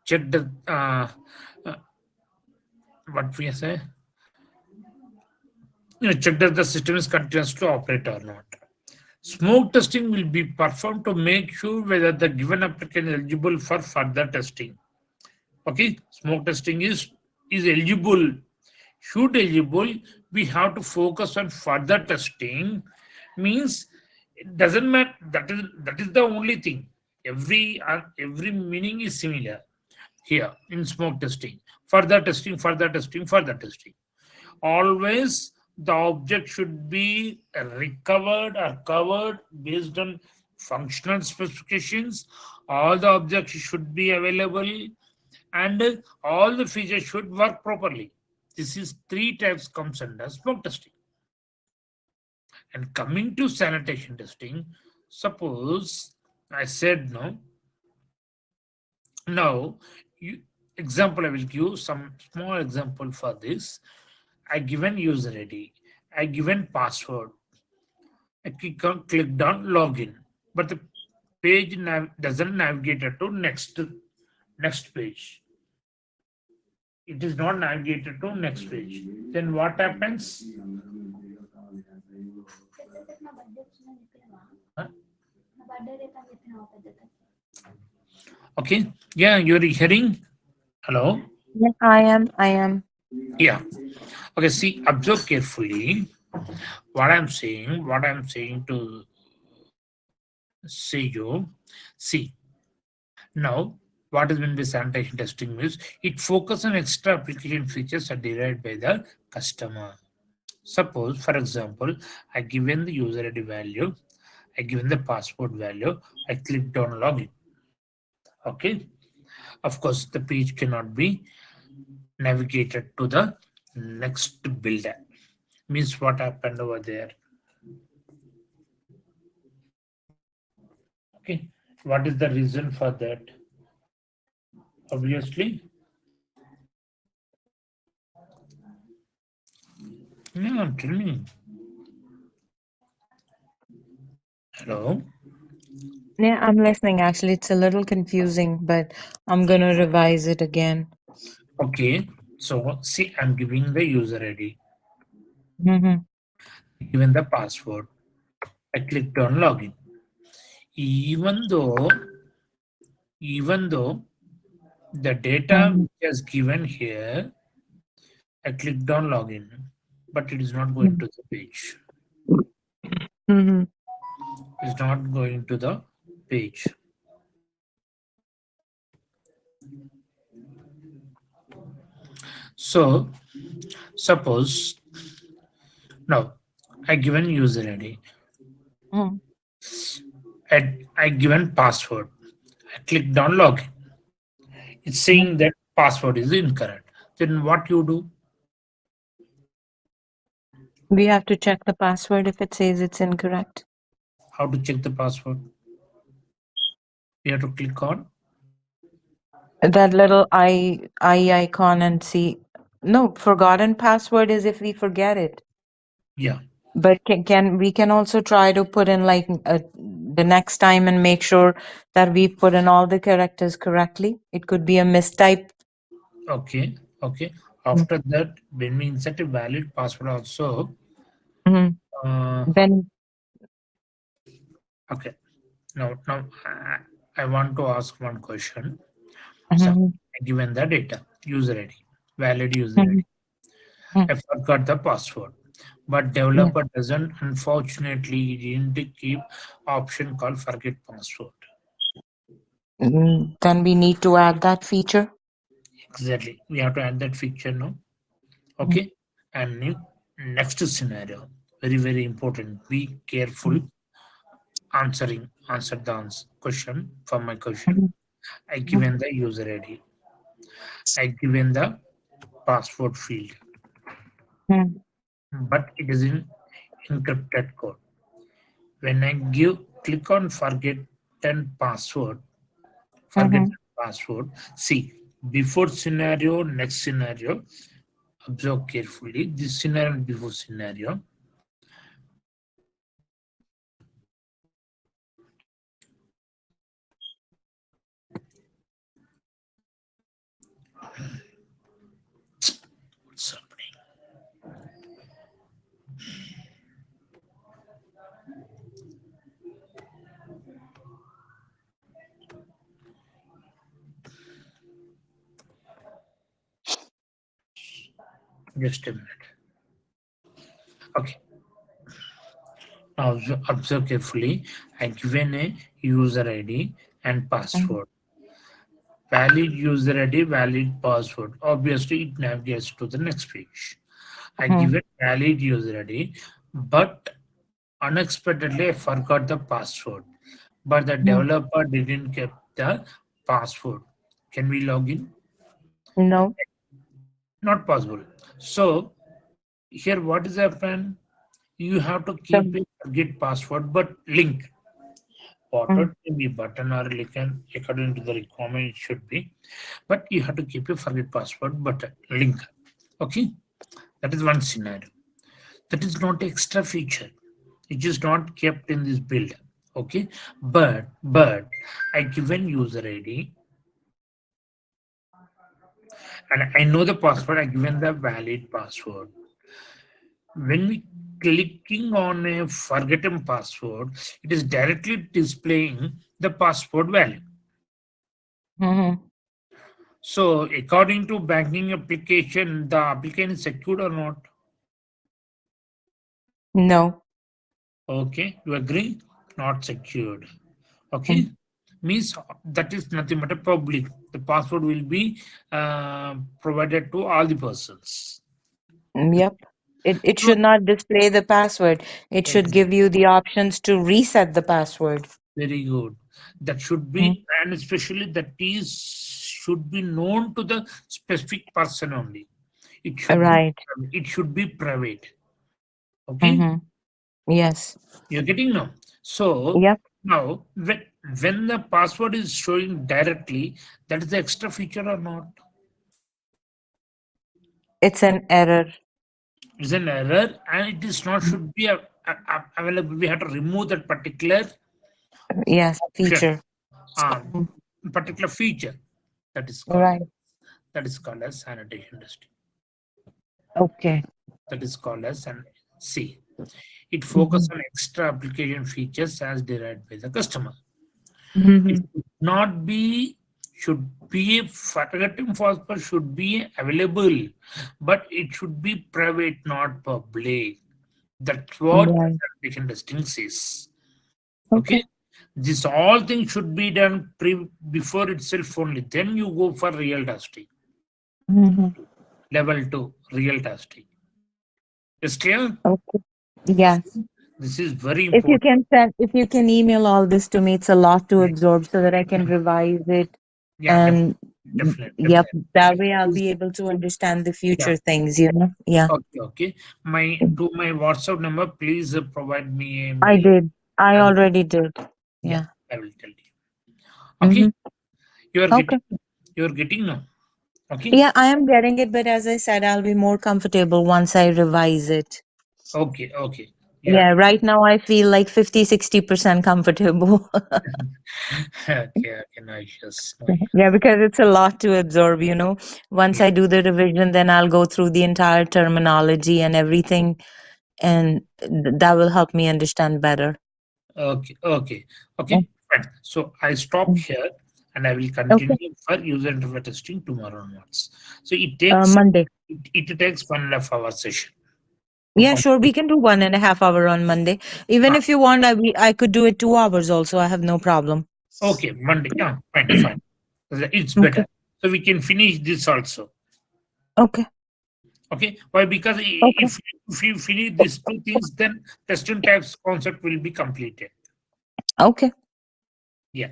check the uh, what we say, check that the system is continuous to operate or not. Smoke testing will be performed to make sure whether the given applicant is eligible for further testing. Okay, smoke testing is eligible. Should eligible, we have to focus on further testing. Means it doesn't matter. That is the only thing. Every meaning is similar here in smoke testing. Further testing, further testing, further testing. Always the object should be recovered or covered based on functional specifications. All the objects should be available and all the features should work properly. This is three types comes under smoke testing. And coming to sanitation testing, suppose I said no. Now, example I will give some small example for this. I given user ID, I given password, I clicked on login, but the page doesn't navigate to next page. It is not navigated to next page. Then what happens? Huh? Okay. Yeah, you're hearing. Hello. Yeah, I am. I am. Yeah. Okay. See, observe carefully what I'm saying. What I'm saying to say you. See. Now, what is meant by sanitation testing means it focuses on extra application features are derived by the customer. Suppose, for example, I given the user ID value, I given the password value, I clicked on login. Okay. Of course, the page cannot be navigated to the next builder. Means what happened over there. Okay. What is the reason for that? Obviously, no, tell me. Hello. Yeah, I'm listening. Actually, it's a little confusing, but I'm gonna revise it again. Okay. So see, I'm giving the user ID, Mm-hmm. given the password. I clicked on login. Even though, even though the data Mm-hmm. which is given here, I clicked on login, but it is not going to the page. Mm-hmm. It's not going to the page. So suppose now I given user ID, Mm-hmm. I given password. I clicked on login. It's saying that password is incorrect. Then what you do? We have to check the password if it says it's incorrect. How to check the password? We have to click on. That little I icon and see. No, forgotten password is if we forget it. Yeah. But can we can also try to put in like the next time and make sure that we put in all the characters correctly. It could be a mistype. Okay. Okay. After that, when we insert a valid password also, Mm-hmm. uh, Then okay. Now I want to ask one question. So mhm, given the data, user ID, valid user ID. mhm, mhm, I forgot the password, but yeah. developer doesn't. Unfortunately, didn't keep option called forget password. Then we need to add that feature. Exactly. We have to add that feature now. Mhm, Okay. And next scenario, very important. Be careful. mhm, answered the question for my question. Mhm. I given the user ID. I given the password field, Mhm. but it is in encrypted code. When I click on forget Mhm. password. See, before scenario, next scenario. Observe carefully this scenario and before scenario. What's happening? Just a minute. Okay. Now observe carefully. I given a user ID and Mhm. password. Valid user ID, valid password. Obviously, it navigates to the next page. I give Mhm. it valid user ID, but unexpectedly I forgot the password. But the Mhm. developer didn't keep the password. Can we log in? No. Not possible. So here, what is happen? You have to So, keep a forget password, but link. mm, Portal can be button or link, according to the requirement it should be. But you have to keep a forget password, but link. Okay, that is one scenario. That is not extra feature. It is not kept in this build. Okay, but I given user ID and I know the password. I given the valid password. When we clicking on a forgotten password, it is directly displaying the password value. mhm. So according to banking application, the application is secured or not? No. Okay, you agree? Not secured. Mm, Okay, means that is nothing but a public. The password will be provided to all the persons. Yep. It So should not display the password. It should ex- give you the options to reset the password. very good. That should Mm. be, and especially that is should be known to the specific person only. It should be Right. it should be private. Okay, Mm-hmm. Yes. you're getting now. So Yep. now when the password is showing directly, that is the extra feature or not? It's an error. Is an error and it is not Mm. should be available. We have to remove that particular Yes. option, Feature. um, Mm. particular feature. That is called Right. as sanitation testing. Okay. That is called as an C. It Mm-hmm. focuses on extra application features as derived by the customer. It Mm-hmm. should not be should be forgotten phosphor should be available, but it should be private, not public. That's what Right. sanitation testing says. Okay, Okay. this all things should be done before itself only. Then you go for real testing, Mm-hmm. level 2 real testing. Is clear? Okay. Yes. This is very If you important. can if you can email all this to me, it's a lot to Yeah, absorb so that I can revise it. yeah, And yep, definitely. that way I'll Please, be able to understand the yeah, future things, you know? Yeah. okay, okay. My WhatsApp number. Please provide me a I mail. did. I I will, already did. yeah, Yeah. I will tell you. Okay, Mm-hmm. you are Okay. getting now. Okay, Yeah, I am getting it, but as I said, I'll be more comfortable once I revise it. okay. Yeah, Yeah, right now I feel like 50-60% comfortable. okay. No issues, no issues. Yeah, because it's a lot to absorb, you know. Once Yeah. I do the revision, then I'll go through the entire terminology and everything, and that will help me understand better. Okay. Fine. So I stop Mm. here and I will Okay. continue for user interface testing tomorrow onwards. So it takes Monday. it takes 1.5 hour session to Yeah, sure. complete. We can do 1.5 hour on Monday. Even Ah, if you want, I could do it 2 hours also. I have no problem. okay, Monday. Yeah, fine. It's Okay. better. So we can finish this also. Okay. Okay. Why? Because Okay. if you finish these two things, then testing types concept will be completed. Okay. Yeah.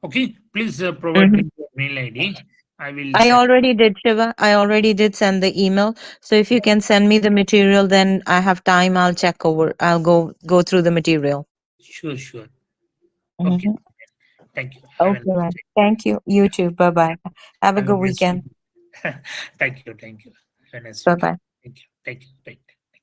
Okay. Please provide Hmm. me your mail ID. I will I send. already did, Shiva. I already did send the email. So if you can send me the material, then I have time. I'll check over. I'll go through the material. Sure, sure. Okay. Hmm. Thank you. Have a Okay, nice man. day. Thank you. You too. Bye bye. Have a Have a good nice weekend. week. Thank you. Thank you. Have a nice Bye weekend. bye. Thank you. Thank you. Thank you. Thank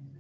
you.